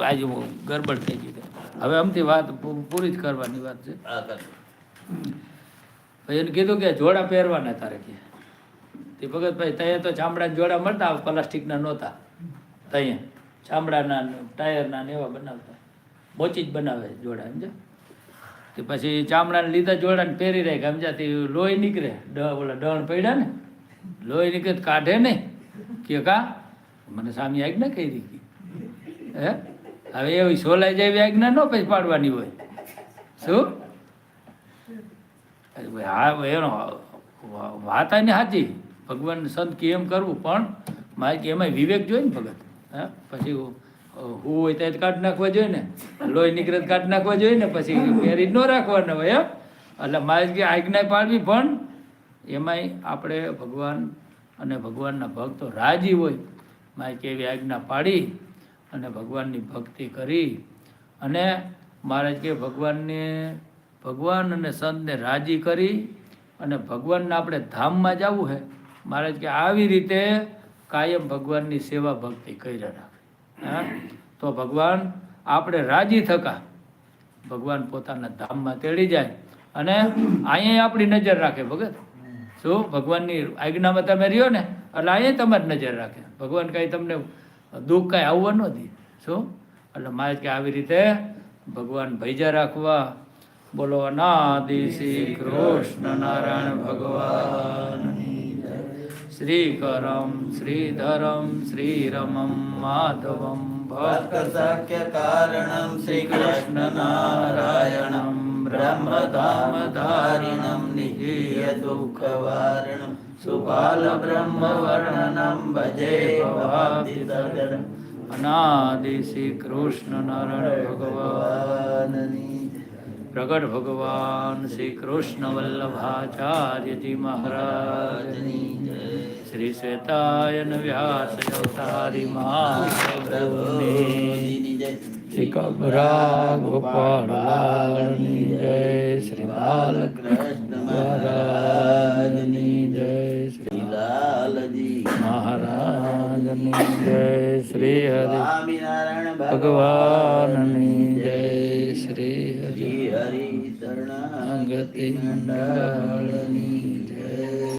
આજે ગરબડ થઈ ગઈ. હવે આમથી વાત પૂરી જ કરવાની વાત છે. પછી એને કીધું કે જોડા પહેરવાના તારે કે તે ભગતભાઈ ત્યાં તો ચામડાના જોડા મળતા, પ્લાસ્ટિકના નહોતા. ત્યાં ચામડાના ટાયરના ને એવા બનાવતા, મોચી જ બનાવે જોડા, સમજ્યા. તે પછી ચામડાને લીધા જોડાને પહેરી રાખ્યા, સમજ્યા. તે લોહી નીકળે, ઓલા ડણ પડ્યા ને, લોહી નીકળે કાઢે નહીં કે કા મને સામી આજ્ઞા કહી દીધી. હે હવે એવી સોલાઈ જેવી આજ્ઞા ન પછી પાડવાની હોય. શું હા એનો વાત ને સાચી, ભગવાન સંત કે એમ કરવું, પણ મારે કે એમાં વિવેક જોઈએ ને ભગત. હા પછી હું હોય ત્યાં કાઢી નાખવા જોઈએ ને, લોહી નીકળે કાઢી નાખવા જોઈએ ને, પછી પહેરી જ ન રાખવાના હોય. એટલે મારે કે આજ્ઞા પાડવી, પણ એમાંય આપણે ભગવાન અને ભગવાનના ભક્તો રાજી હોય. મારે કે એવી આજ્ઞા પાડી અને ભગવાનની ભક્તિ કરી, અને મહારાજ કે ભગવાન અને સંતને રાજી કરી અને ભગવાનને આપણે ધામમાં જવું છે. મહારાજ કે આવી રીતે કાયમ ભગવાનની સેવા ભક્તિ કરી રાખે. હા તો ભગવાન આપણે રાજી થકા ભગવાન પોતાના ધામમાં તેડી જાય, અને અહીંયા આપણી નજર રાખે ભગત. શું ભગવાનની આજ્ઞામાં તમે રહ્યો ને એટલે અહીંયા તમારી નજર રાખે ભગવાન. કાંઈ તમને દુઃખ કાંઈ આવવા ન દે. શું એટલે મારે કે આવી રીતે ભગવાન ભૈજા રાખવા. બોલો અનાદિ શ્રી કૃષ્ણ નારાયણ ભગવાન, શ્રીકરમ શ્રીધરમ શ્રીરમમ માધવમ ભક્ત સખ્ય કારણમ શ્રી કૃષ્ણ નારાયણમ બ્રહ્મધામ ધારિણમ નિહિય દુઃખ વારણમ સુપાલ બ્રહ્મ વર્ણનમ ભજે ભવાબ્ધિ. અનાદિ શ્રી કૃષ્ણ નારાયણ ભગવાનની પ્રગટ ભગવાન શ્રી કૃષ્ણ વલ્લભાચાર્યજી મહારાજની, શ્રી શ્વેતાયન વ્યાસ અવતારી મહાપ્રભુની, શ્રી કબરા ગોપાળની જય, શ્રી બાલકૃષ્ણ મહારાજની જય, શ્રી લાલજી મહારાજની જય, શ્રી હરિ ભગવાનની જય, શ્રી હરિ શરણાગતિ મંડળની